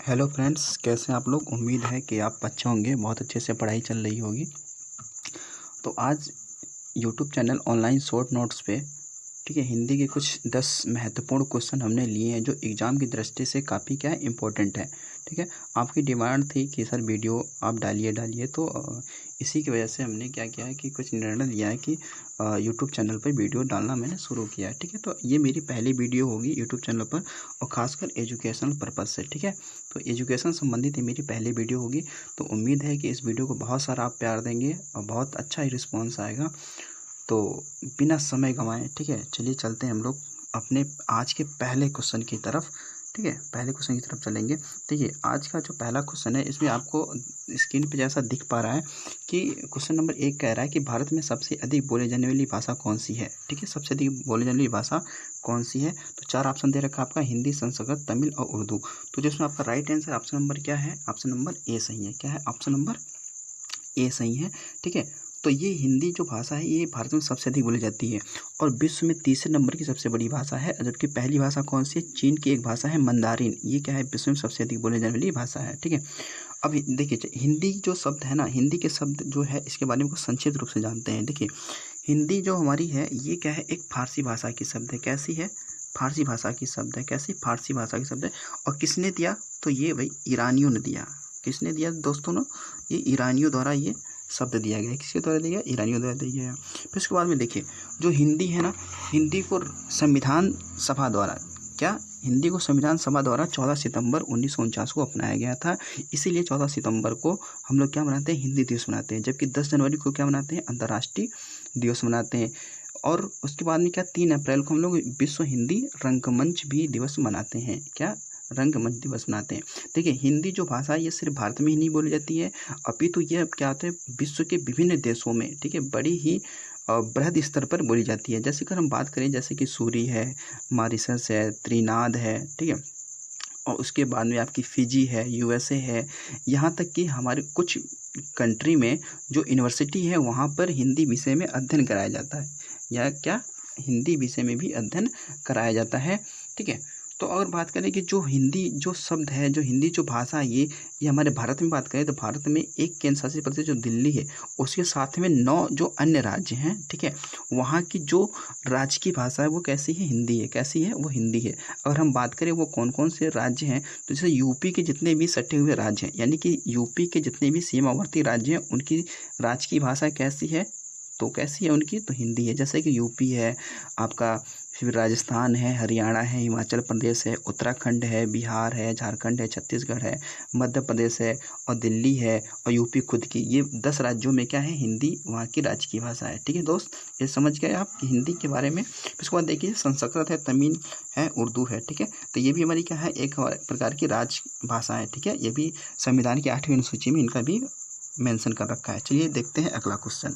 Hello friends, कैसे हैं आप लोग। उम्मीद है कि आप अच्छे होंगे, बहुत अच्छे से पढ़ाई चल रही होगी। तो आज YouTube channel online short notes पे ठीक है, हिंदी के कुछ 10 महत्वपूर्ण क्वेश्चन हमने लिए हैं जो एग्ज़ाम की दृष्टि से काफ़ी क्या है इम्पोर्टेंट है। ठीक है, आपकी डिमांड थी कि सर वीडियो आप डालिए डालिए, तो इसी की वजह से हमने क्या किया है कि कुछ निर्णय लिया है कि यूट्यूब चैनल पर वीडियो डालना मैंने शुरू किया है। ठीक है, तो ये मेरी पहली वीडियो होगी यूट्यूब चैनल पर, और ख़ासकर एजुकेशनल पर्पज़ से। ठीक है, तो एजुकेशन संबंधित ये मेरी पहली वीडियो होगी। तो उम्मीद है कि इस वीडियो को बहुत सारा आप प्यार देंगे और बहुत अच्छा ही रिस्पॉन्स आएगा। तो बिना समय गंवाए ठीक है, चलिए चलते हैं हम लोग अपने आज के पहले क्वेश्चन की तरफ। ठीक है, पहले क्वेश्चन की तरफ चलेंगे। देखिए, आज का जो पहला क्वेश्चन है इसमें आपको स्क्रीन पे जैसा दिख पा रहा है कि क्वेश्चन नंबर 1 कह रहा है कि भारत में सबसे अधिक बोले जाने वाली भाषा कौन सी है। ठीक है, सबसे अधिक बोले जाने वाली भाषा कौन सी है। तो 4 ऑप्शन दे रखा है आपका, हिंदी, संस्कृत, तमिल और उर्दू। तो जिसमें आपका राइट आंसर ऑप्शन नंबर क्या है, ऑप्शन नंबर ए सही है। क्या है, ऑप्शन नंबर ए सही है। ठीक है, तो ये हिंदी जो भाषा है ये भारत में सबसे अधिक बोली जाती है और विश्व में तीसरे नंबर की सबसे बड़ी भाषा है। जबकि पहली भाषा कौन सी है, चीन की एक भाषा है मंदारिन, ये क्या है विश्व में सबसे अधिक बोले जाने वाली भाषा है। ठीक है, अब देखिए हिंदी जो शब्द है ना, हिंदी के शब्द जो है इसके बारे में कुछ संक्षिप्त रूप से जानते हैं। देखिए, हिंदी जो हमारी है ये क्या है, एक फारसी भाषा की शब्द है। कैसी है, फारसी भाषा की शब्द है। कैसी, फारसी भाषा की शब्द है। और किसने दिया, तो ये भाई ईरानियों ने दिया। किसने दिया दोस्तों ने, ये ईरानियों द्वारा ये शब्द दिया गया है। किसके द्वारा दिया गया, ईरानियों द्वारा दिया गया है। फिर उसके बाद में देखिए, जो हिंदी है ना, हिंदी को संविधान सभा द्वारा क्या, हिंदी को संविधान सभा द्वारा 14 सितंबर 1949 को अपनाया गया था। इसीलिए 14 सितंबर को हम लोग क्या मनाते हैं, हिंदी दिवस मनाते हैं। जबकि 10 जनवरी को क्या मनाते हैं, अंतर्राष्ट्रीय दिवस मनाते हैं। और उसके बाद में क्या, 3 अप्रैल को हम लोग विश्व हिंदी रंगमंच भी दिवस मनाते हैं। क्या, रंगमंच दिवस मनाते हैं। देखिए, हिंदी जो भाषा है ये सिर्फ भारत में ही नहीं बोली जाती है, अपितु ये क्या होता है विश्व के विभिन्न देशों में ठीक है बड़ी ही बृहद स्तर पर बोली जाती है। जैसे अगर हम बात करें, जैसे कि सूरी है, मॉरिशस है, त्रिनाद है। ठीक है, और उसके बाद में आपकी फिजी है, यूएसए है। यहाँ तक कि हमारे कुछ कंट्री में जो यूनिवर्सिटी है वहाँ पर हिंदी विषय में अध्ययन कराया जाता है, या क्या, हिंदी विषय में भी अध्ययन कराया जाता है। ठीक है, तो अगर बात करें कि जो हिंदी जो शब्द है, जो हिंदी जो भाषा है ये हमारे भारत में बात करें तो भारत में एक केंद्र शासित प्रदेश जो दिल्ली है, उसके साथ में 9 जो अन्य राज्य हैं। ठीक है, वहाँ की जो राज्य की भाषा है वो कैसी है, हिंदी है। कैसी है, वो हिंदी है। अगर हम बात करें वो कौन कौन से राज्य हैं, तो जैसे यूपी के जितने भी सटे हुए राज्य हैं, यानी कि यूपी के जितने भी सीमावर्ती राज्य हैं उनकी राज्य की भाषा कैसी है, तो कैसी है उनकी, तो हिंदी है। जैसे कि यूपी है आपका, फिर राजस्थान है, हरियाणा है, हिमाचल प्रदेश है, उत्तराखंड है, बिहार है, झारखंड है, छत्तीसगढ़ है, मध्य प्रदेश है और दिल्ली है और यूपी खुद की। ये 10 राज्यों में क्या है, हिंदी वहाँ की राज्य की भाषा है। ठीक है दोस्त, ये समझ गए आप कि हिंदी के बारे में। इसके बाद देखिए, संस्कृत है, तमिल है, उर्दू है। ठीक है, तो ये भी हमारी क्या है, एक प्रकार की राज भाषा है। ठीक है, ये भी संविधान की 8वीं अनुसूची में इनका भी मेंशन कर रखा है। चलिए देखते हैं अगला क्वेश्चन।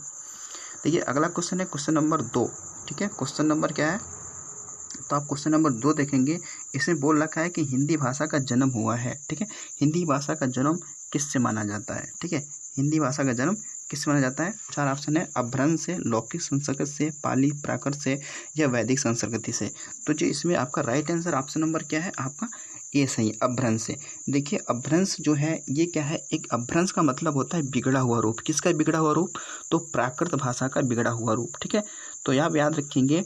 देखिए, अगला क्वेश्चन है क्वेश्चन नंबर 2। ठीक है, क्वेश्चन नंबर क्या है, तो आप क्वेश्चन नंबर 2 देखेंगे, इसमें बोल रखा है कि हिंदी भाषा का जन्म हुआ है। ठीक है, हिंदी भाषा का जन्म किससे माना जाता है। ठीक है, हिंदी भाषा का जन्म किससे माना जाता है। 4 ऑप्शन है, अपभ्रंश से, लौकिक संस्कृत से, पाली प्राकृत से या वैदिक संस्कृति से। तो जो इसमें आपका राइट आंसर ऑप्शन नंबर क्या है, आपका ए सही है, अपभ्रंश से। देखिए, अपभ्रंश जो है ये क्या है, एक अपभ्रंश का मतलब होता है बिगड़ा हुआ रूप। किसका बिगड़ा हुआ रूप, तो प्राकृत भाषा का बिगड़ा हुआ रूप। ठीक है, तो आप याद रखेंगे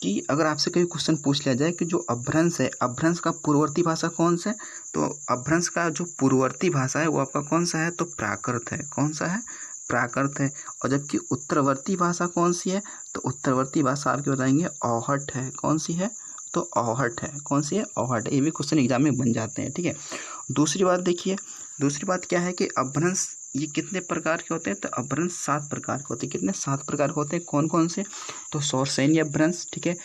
कि अगर आपसे कोई क्वेश्चन पूछ लिया जाए कि जो अपभ्रंश है, अपभ्रंश का पूर्ववर्ती भाषा कौन सा है, तो अपभ्रंश का जो पूर्ववर्ती भाषा है वो आपका कौन सा है, तो प्राकृत है। कौन सा है, प्राकृत है। और जबकि उत्तरवर्ती भाषा कौन सी है, तो उत्तरवर्ती भाषा आपके बताएंगे औहट है। कौन सी है, तो औहट है। कौन सी है, औहट है। ये भी क्वेश्चन एग्जाम में बन जाते हैं। ठीक है, दूसरी बात देखिए, दूसरी बात क्या है कि अपभ्रंश ये कितने प्रकार के होते हैं, तो अपभ्रंश 7 प्रकार के होते हैं। कितने, 7 प्रकार के होते हैं। कौन कौन से, तो सौरसैन्य अपभ्रंश, ठीक है,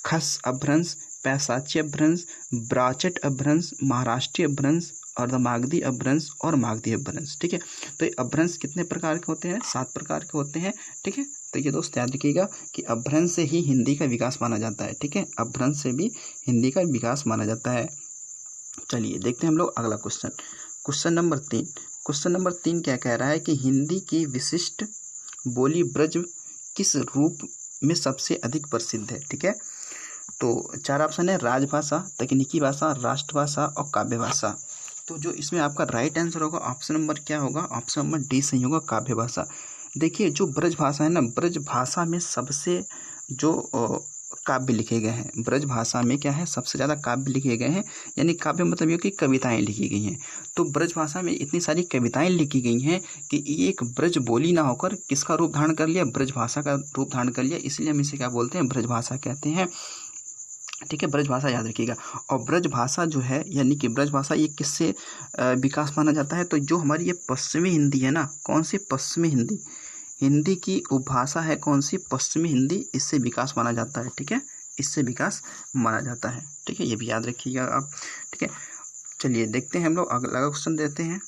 खस अपभ्रंश, पैशाच्य अपभ्रंश, ब्राचट अपभ्रंश, महाराष्ट्रीय अपभ्रंश, अर्धमागधी अपभ्रंश और मागधी अपभ्रंश। ठीक है, तो ये अपभ्रंश कितने प्रकार के होते हैं, 7 प्रकार के होते हैं। ठीक है, तो ये दोस्त याद रखिएगा कि अपभ्रंश से ही हिंदी का विकास माना जाता है। ठीक है, अपभ्रंश से भी हिंदी का विकास माना जाता है। चलिए देखते हैं हम लोग अगला question, question number 3। Question number 3 क्या कह रहा है कि हिंदी की विशिष्ट बोली ब्रज किस रूप में सबसे अधिक प्रसिद्ध है। ठीक है, तो 4 ऑप्शन है, राजभाषा, तकनीकी भाषा, राष्ट्रभाषा और काव्य भाषा। तो जो इसमें आपका राइट आंसर होगा ऑप्शन नंबर क्या होगा, ऑप्शन नंबर डी सही होगा, काव्य भाषा। देखिए जो ब्रज भाषा है ना, ब्रज भाषा में सबसे जो काव्य लिखे गए हैं, ब्रज भाषा में क्या है, सबसे ज़्यादा काव्य लिखे गए हैं, यानी काव्य मतलब ये कि कविताएं लिखी गई हैं। तो ब्रज भाषा में इतनी सारी कविताएं लिखी गई हैं कि एक ब्रज बोली ना होकर किसका रूप धारण कर लिया, ब्रज भाषा का रूप धारण कर लिया, इसलिए हम इसे क्या बोलते हैं, ब्रज भाषा कहते हैं। ठीक है, ब्रज भाषा याद रखिएगा। और ब्रज भाषा जो है, यानी कि ब्रज भाषा ये किससे विकास माना जाता है, तो जो हमारी ये पश्चिमी हिंदी है ना, कौन सी, पश्चिमी हिंदी, हिंदी की उपभाषा है कौन सी, पश्चिमी हिंदी, इससे विकास माना जाता है। ठीक है, इससे विकास माना जाता है। ठीक है, ये भी याद रखिएगा आप। ठीक है, चलिए देखते हैं हम लोग अगला क्वेश्चन देते हैं।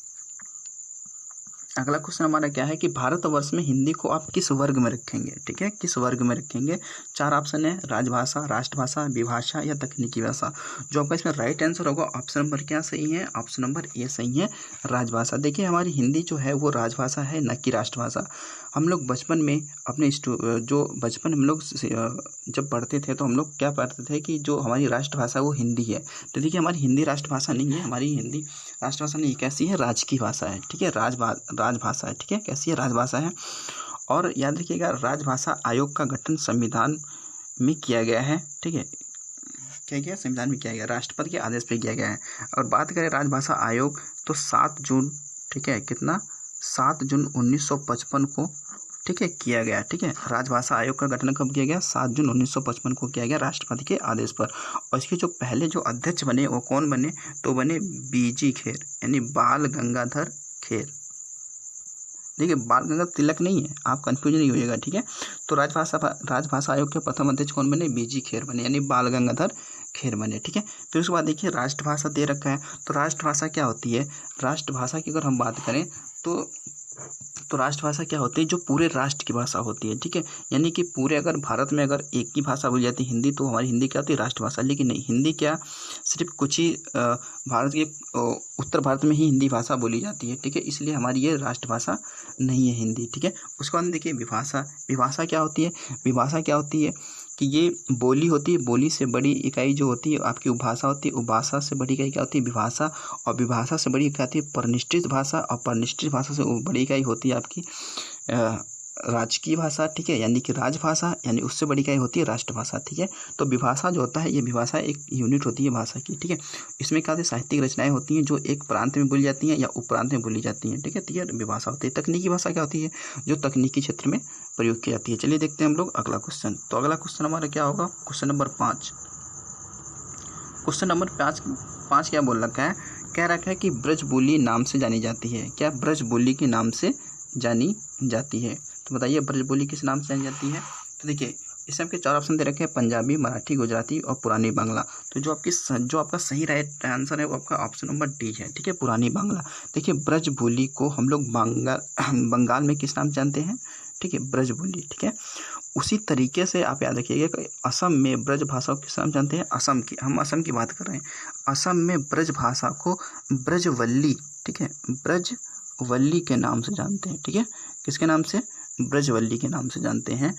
अगला क्वेश्चन हमारा क्या है कि भारतवर्ष में हिंदी को आप किस वर्ग में रखेंगे। ठीक है, किस वर्ग में रखेंगे। 4 ऑप्शन है, राजभाषा, राष्ट्रभाषा, विभाषा या तकनीकी भाषा। जो आपका इसमें राइट आंसर होगा ऑप्शन नंबर क्या सही है, ऑप्शन नंबर ए सही है, राजभाषा। देखिए हमारी हिंदी जो है वो राजभाषा है, न कि राष्ट्रभाषा। हम लोग बचपन में अपने जो बचपन हम लोग जब पढ़ते थे तो हम लोग क्या पढ़ते थे कि जो हमारी राष्ट्रभाषा वो हिंदी है। तो देखिए हमारी हिंदी राष्ट्रभाषा नहीं है, हमारी हिंदी राष्ट्रभाषा नहीं, कैसी है, राजकीय भाषा है। ठीक है, राजभाषा है। ठीक है, कैसी है, राजभाषा है। और याद रखिएगा राजभाषा आयोग का गठन संविधान में किया गया है। ठीक है, क्या गया, संविधान में किया गया, राष्ट्रपति के आदेश पे किया गया है। और बात करें राजभाषा आयोग तो 7 जून, ठीक है, कितना, 7 जून 1955 को, ठीक है, किया गया। ठीक है, राजभाषा आयोग का गठन कब किया गया, 7 जून 1955 को किया गया, राष्ट्रपति के आदेश पर। और इसके जो पहले जो अध्यक्ष बने वो कौन बने, तो बने बीजी खेर, यानी बाल गंगाधर खेर। देखिए बाल गंगाधर तिलक नहीं है, आप कंफ्यूज नहीं होइएगा। ठीक है, तो राजभाषा आयोग के प्रथम अध्यक्ष कौन बने, बीजी खेर बने, यानी बाल गंगाधर खेर बने। ठीक है, फिर उसके बाद देखिए राष्ट्रभाषा दे रखा है। तो राष्ट्रभाषा क्या होती है, राष्ट्रभाषा की अगर हम बात करें तो राष्ट्रभाषा क्या होती है, जो पूरे राष्ट्र की भाषा होती है। ठीक है, यानी कि पूरे अगर भारत में अगर एक ही भाषा बोली जाती है हिंदी, तो हमारी हिंदी क्या होती है, राष्ट्रभाषा। लेकिन नहीं, हिंदी क्या सिर्फ कुछ ही भारत के उत्तर भारत में ही हिंदी भाषा बोली जाती है। ठीक है, इसलिए हमारी ये राष्ट्रभाषा नहीं है हिंदी। ठीक है, उसके बाद देखिए विभाषा। विभाषा क्या होती है, विभाषा क्या होती है कि ये बोली होती है, बोली से बड़ी इकाई जो होती है आपकी उपभाषा होती है, उपभाषा से बड़ी इकाई क्या होती है, विभाषा। और विभाषा से बड़ी इकाई होती है परिनिष्ठित भाषा, और परिनिष्ठित भाषा से बड़ी इकाई होती है आपकी राजकीय भाषा। ठीक है, यानी कि राजभाषा, यानी उससे बड़ी इकाई होती है राष्ट्रभाषा। ठीक है, तो विभाषा जो होता है, ये विभाषा एक यूनिट होती है भाषा की। ठीक है, इसमें क्या होती है, साहित्यिक रचनाएं होती हैं जो एक प्रांत में बोली जाती हैं या उपप्रांत में बोली जाती हैं। ठीक है, तो ये विभाषा होती है। तकनीकी भाषा क्या होती है, जो तकनीकी क्षेत्र में प्रयोग की जाती है। चलिए देखते हैं हम लोग अगला क्वेश्चन। तो अगला क्वेश्चन हमारा क्या होगा, क्वेश्चन नंबर 5। क्वेश्चन नंबर 5 क्या बोल रखा है, कह रखा है कि ब्रज बोली नाम से जानी जाती है। क्या, ब्रज बोली के नाम से जानी जाती है। तो बताइए ब्रज बोली किस नाम से जानी जाती है। तो देखिए इसमें आपके 4 ऑप्शन दे रखे हैं, पंजाबी, मराठी, गुजराती और पुरानी बांग्ला। तो जो आपका सही राइट आंसर है वो आपका ऑप्शन नंबर डी है। ठीक है, पुरानी बांग्ला। देखिए ब्रज बोली को हम लोग बंगाल में किस नाम जानते हैं, ठीक है, ब्रज बोली। ठीक है, उसी तरीके से आप याद रखिएगा कि असम में ब्रज भाषा को किस नाम जानते हैं, असम की, हम असम की बात कर रहे हैं। असम में ब्रज भाषा को ब्रजवल्ली, ठीक है, ब्रजवल्ली के नाम से जानते हैं। ठीक है, किसके नाम से, ब्रजवल्ली के नाम से जानते हैं।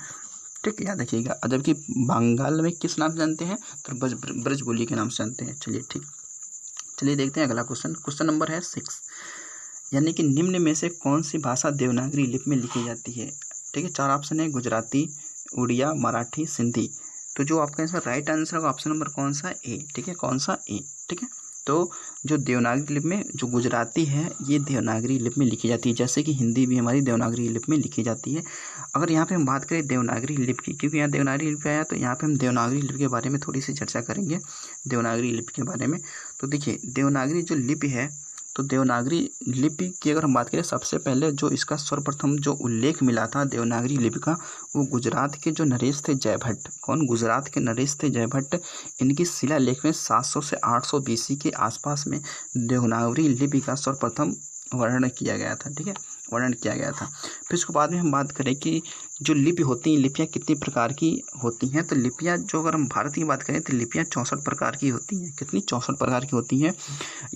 ठीक है, याद रखिएगा। जबकि बंगाल में किस नाम से जानते हैं, तो ब्रजबोली के नाम से जानते हैं। चलिए ठीक, चलिए देखते हैं अगला क्वेश्चन। क्वेश्चन नंबर है 6, यानी कि निम्न में से कौन सी भाषा देवनागरी लिपि में लिखी जाती है। ठीक है, 4 ऑप्शन है, गुजराती, उड़िया, मराठी, सिंधी। तो जो आपका इसमें राइट आंसर होगा ऑप्शन नंबर कौन सा, ए। ठीक है, कौन सा, ए। ठीक है, तो जो देवनागरी लिपि में जो गुजराती है ये देवनागरी लिपि में लिखी जाती है, जैसे कि हिंदी भी हमारी देवनागरी लिपि में लिखी जाती है। अगर यहाँ पे हम बात करें देवनागरी लिपि की, क्योंकि यहाँ देवनागरी लिपि आया, तो यहाँ पे हम देवनागरी लिपि के बारे में थोड़ी सी चर्चा करेंगे, देवनागरी लिपि के बारे में। तो देखिए देवनागरी जो लिपि है, तो देवनागरी लिपि की अगर हम बात करें, सबसे पहले जो इसका सर्वप्रथम जो उल्लेख मिला था देवनागरी लिपि का, वो गुजरात के जो नरेश थे जयभट्ट। कौन, गुजरात के नरेश थे जयभट्ट। इनकी शिलालेख में 700 से 800 BC के आसपास में देवनागरी लिपि का सर्वप्रथम वर्णन किया गया था। ठीक है, वर्णन किया गया था। फिर उसके बाद में हम बात करें कि जो लिपि होती हैं, लिपियाँ कितनी प्रकार की होती हैं। तो लिपियाँ जो अगर हम भारत की बात करें तो लिपियाँ 64 प्रकार की होती हैं। कितनी, 64 प्रकार की होती हैं।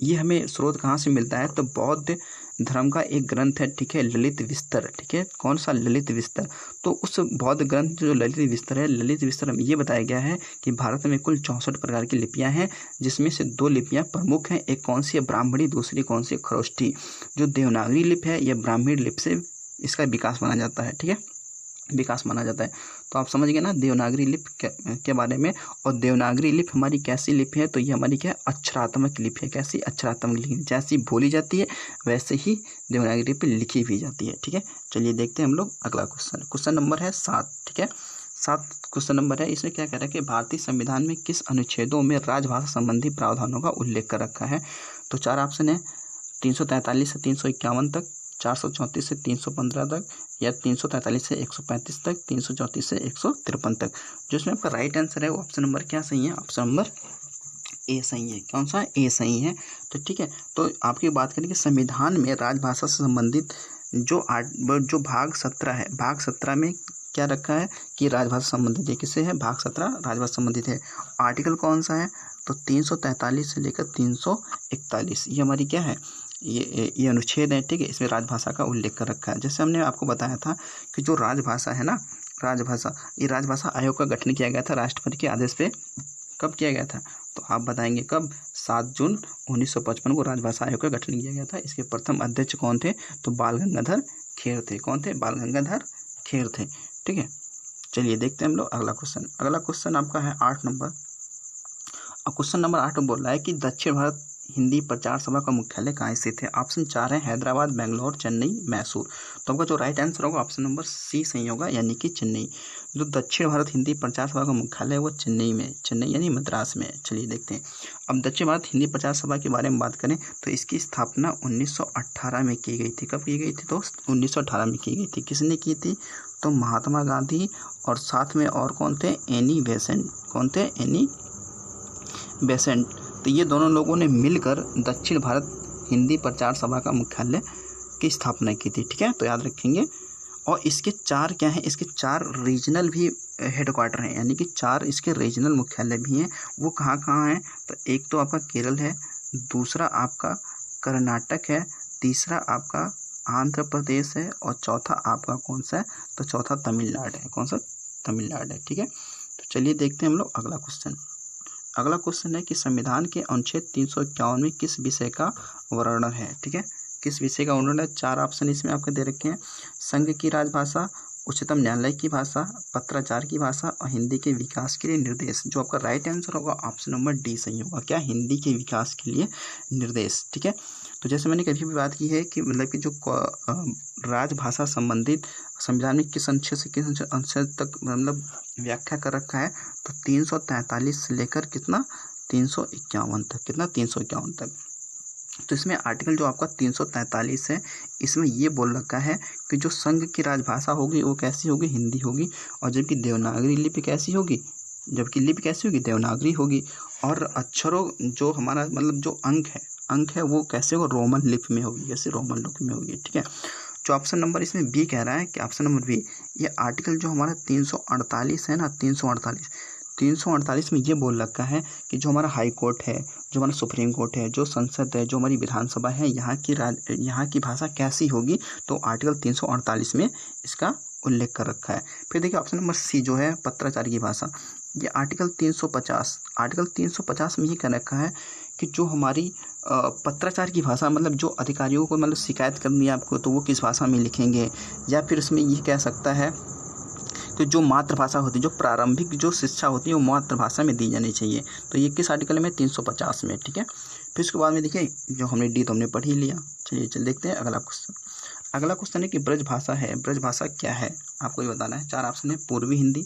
ये हमें स्रोत कहाँ से मिलता है, तो बौद्ध धर्म का एक ग्रंथ है, ठीक है, ललित विस्तर, ठीक है, कौन सा? ललित विस्तर। तो उस बौद्ध ग्रंथ जो ललित विस्तर है, ललित विस्तर में ये बताया गया है कि भारत में कुल 64 प्रकार की लिपियां हैं, जिसमें से 2 लिपियां प्रमुख हैं। एक कौन सी है? ब्राह्मणी, दूसरी कौन सी? खरोष्ठी। जो देवनागरी लिपि है यह ब्राह्मणी लिपि से इसका विकास माना जाता है, ठीक है, विकास माना जाता है। तो आप समझ गए ना देवनागरी लिपि के बारे में। और देवनागरी लिपि हमारी कैसी लिपि है? तो ये हमारी क्या है? अक्षरात्मक लिपि है। कैसी? अक्षरात्मक लिपि। जैसी बोली जाती है वैसे ही देवनागरी लिपि लिखी भी जाती है, ठीक है। चलिए देखते हैं हम लोग अगला क्वेश्चन। क्वेश्चन नंबर है 7, ठीक है, 7 क्वेश्चन नंबर है। इसमें क्या कह रहा है कि भारतीय संविधान में किस अनुच्छेदों में राजभाषा संबंधी प्रावधानों का उल्लेख कर रखा है? तो 4 ऑप्शन है, 343 से 351 तक, 434 से 315 तक, या 343 से 135 तक, 334 से 153 तक। जो इसमें आपका राइट आंसर है वो ऑप्शन नंबर क्या सही है? ऑप्शन नंबर ए सही है। कौन सा? ए सही है। तो ठीक है, तो आपकी बात करें कि संविधान में राजभाषा से संबंधित जो भाग 17 है, भाग 17 में क्या रखा है कि राजभाषा संबंधित है। किससे है? भाग 17 राजभाषा संबंधित है। आर्टिकल कौन सा है? तो 343 से लेकर 341, ये हमारी क्या है? ये अनुच्छेद है, ठीक है। इसमें राजभाषा का उल्लेख कर रखा है। जैसे हमने आपको बताया था कि जो राजभाषा है ना, राजभाषा, ये राजभाषा आयोग का गठन किया गया था राष्ट्रपति के आदेश पे। कब किया गया था? तो आप बताएंगे कब? 7 जून 1955 को राजभाषा आयोग का गठन किया गया था। इसके प्रथम अध्यक्ष कौन थे? तो बाल गंगाधर खेर थे। कौन थे? बाल गंगाधर खेर थे, ठीक है। चलिए देखते हैं हम लोग अगला क्वेश्चन। अगला क्वेश्चन आपका है 8 नंबर। और क्वेश्चन नंबर 8 में बोल रहा है कि दक्षिण भारत हिंदी प्रचार सभा का मुख्यालय कहाँ स्थित है? ऑप्शन 4 है, हैदराबाद, बेंगलोर, चेन्नई, मैसूर। तो आपका जो राइट आंसर होगा ऑप्शन नंबर सी सही होगा, यानी कि चेन्नई। जो दक्षिण भारत हिंदी प्रचार सभा का मुख्यालय है वो चेन्नई में, चेन्नई यानी मद्रास में। चलिए देखते हैं। अब दक्षिण भारत हिंदी प्रचार सभा के बारे में बात करें तो इसकी स्थापना 1918 में की गई थी। कब की गई थी दोस्त? 1918 में की गई थी। किसने की थी? तो महात्मा गांधी और साथ में और कौन थे? Annie Besant. कौन थे? Annie Besant. तो ये दोनों लोगों ने मिलकर दक्षिण भारत हिंदी प्रचार सभा का मुख्यालय की स्थापना की थी, ठीक है, तो याद रखेंगे। और इसके 4 क्या हैं? इसके 4 रीजनल भी हेडक्वार्टर हैं, यानी कि 4 इसके रीजनल मुख्यालय भी हैं। वो कहाँ कहाँ हैं? तो एक तो आपका केरल है, दूसरा आपका कर्नाटक है, तीसरा आपका आंध्र प्रदेश है, और चौथा आपका कौन सा है? तो चौथा तमिलनाडु है। कौन सा? तमिलनाडु है, ठीक है। तो चलिए देखते हैं हम लोग अगला क्वेश्चन। अगला क्वेश्चन है कि संविधान के अनुच्छेद 351 में किस विषय का वर्णन है? ठीक है, किस विषय का वर्णन है? 4 ऑप्शन इसमें आपके दे रखे हैं। संघ की राजभाषा, उच्चतम न्यायालय की भाषा, पत्राचार की भाषा और हिंदी के विकास के लिए निर्देश। जो आपका राइट आंसर होगा ऑप्शन नंबर डी सही होगा। क्या? हिंदी के विकास के लिए निर्देश, ठीक है। तो जैसे मैंने कभी भी बात की है कि मतलब कि जो राजभाषा संबंधित संविधान में किस अनुच्छेद से किस अनुच्छेद तक मतलब व्याख्या कर रखा है, तो 343 से लेकर कितना? 351 तक। कितना? 351 तक। तो इसमें आर्टिकल जो आपका 343 है, इसमें ये बोल रखा है कि जो संघ की राजभाषा होगी वो कैसी होगी? हिंदी होगी। और जबकि देवनागरी लिपि कैसी होगी? जबकि लिपि कैसी होगी? देवनागरी होगी। और अक्षरों जो हमारा मतलब जो अंक है वो कैसे हो? रोमन लिपि में होगी। कैसे? रोमन लिपि में होगी, ठीक है। जो ऑप्शन नंबर इसमें बी कह रहा है कि ऑप्शन नंबर बी, ये आर्टिकल जो हमारा 348 है ना, 348 में ये बोल रखा है कि जो हमारा हाई कोर्ट है, जो हमारा सुप्रीम कोर्ट है, जो संसद है, जो हमारी विधानसभा है, यहाँ की भाषा कैसी होगी? तो आर्टिकल 348 में इसका उल्लेख कर रखा है। फिर देखिए ऑप्शन नंबर सी जो है पत्राचार की भाषा, ये आर्टिकल 350 में ये कह रखा है कि जो हमारी पत्राचार की भाषा मतलब जो अधिकारियों को मतलब शिकायत करनी है आपको, तो वो किस भाषा में लिखेंगे। या फिर इसमें ये कह सकता है कि जो मातृभाषा होती है, जो प्रारंभिक जो शिक्षा होती है वो मातृभाषा में दी जानी चाहिए। तो ये किस आर्टिकल में? 350 में, ठीक है। फिर उसके बाद में देखिए जो हमने डी तो हमने पढ़ ही लिया। चलिए देखते हैं अगला क्वेश्चन। अगला क्वेश्चन है कि ब्रज भाषा है, ब्रज भाषा क्या है? आपको ये बताना है। 4 ऑप्शन है। पूर्वी हिंदी,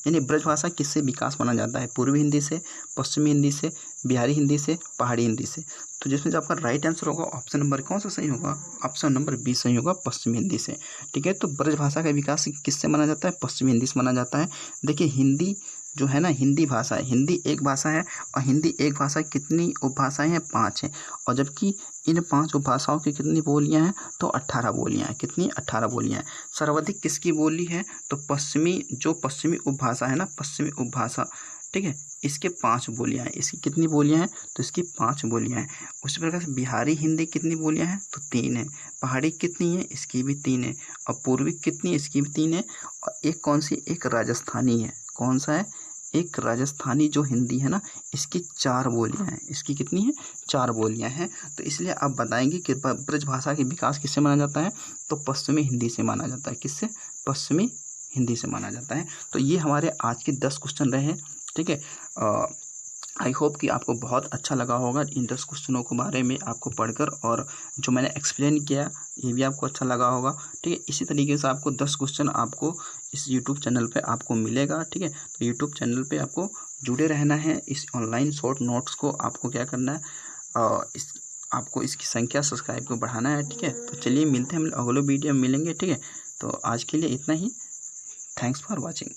यानी ब्रज भाषा किससे विकास माना जाता है? पूर्वी हिंदी से, पश्चिमी हिंदी से, बिहारी हिंदी से, पहाड़ी हिंदी से। तो जिसमें जो आपका राइट आंसर होगा ऑप्शन नंबर कौन सा सही होगा? ऑप्शन नंबर बी सही होगा, पश्चिमी हिंदी से, ठीक है। तो ब्रज भाषा का विकास किससे माना जाता है? पश्चिमी हिंदी से माना जाता है। देखिए हिंदी जो है ना, हिंदी भाषा है, हिंदी एक भाषा है। और हिंदी एक भाषा कितनी उपभाषाएं हैं? 5 हैं। और जबकि इन 5 उपभाषाओं की कितनी बोलियां हैं? तो 18 बोलियां हैं। कितनी? 18 बोलियां हैं। सर्वाधिक किसकी बोली है? तो पश्चिमी उपभाषा है ना, पश्चिमी उपभाषा, ठीक है, इसके 5 बोलियाँ हैं। इसकी कितनी बोलियाँ हैं? तो इसकी 5 बोलियाँ हैं। उसी प्रकार से बिहारी हिंदी कितनी बोलियाँ हैं? तो 3 है। पहाड़ी कितनी है? इसकी भी 3 है। और पूर्वी कितनी है? इसकी भी 3 है। और एक कौन सी? एक राजस्थानी है। कौन सा है? एक राजस्थानी जो हिंदी है ना, इसकी 4 बोलियाँ हैं। इसकी कितनी है? 4 बोलियाँ हैं। तो इसलिए आप बताएंगे कि ब्रज भाषा के विकास किससे माना जाता है? तो पश्चिमी हिंदी से माना जाता है। किससे? पश्चिमी हिंदी से माना जाता है। तो ये हमारे आज के 10 क्वेश्चन रहे। ठीक है, आई होप कि आपको बहुत अच्छा लगा होगा इन 10 क्वेश्चनों के बारे में आपको पढ़कर, और जो मैंने एक्सप्लेन किया ये भी आपको अच्छा लगा होगा। ठीक है, इसी तरीके से आपको 10 क्वेश्चन आपको इस यूट्यूब चैनल पे आपको मिलेगा। ठीक है, तो यूट्यूब चैनल पे आपको जुड़े रहना है। इस ऑनलाइन शॉर्ट नोट्स को आपको क्या करना है, आपको इसकी संख्या सब्सक्राइब को बढ़ाना है। ठीक है, तो चलिए मिलते हैं, हम अगले वीडियो में मिलेंगे। ठीक है, तो आज के लिए इतना ही। Thanks for watching.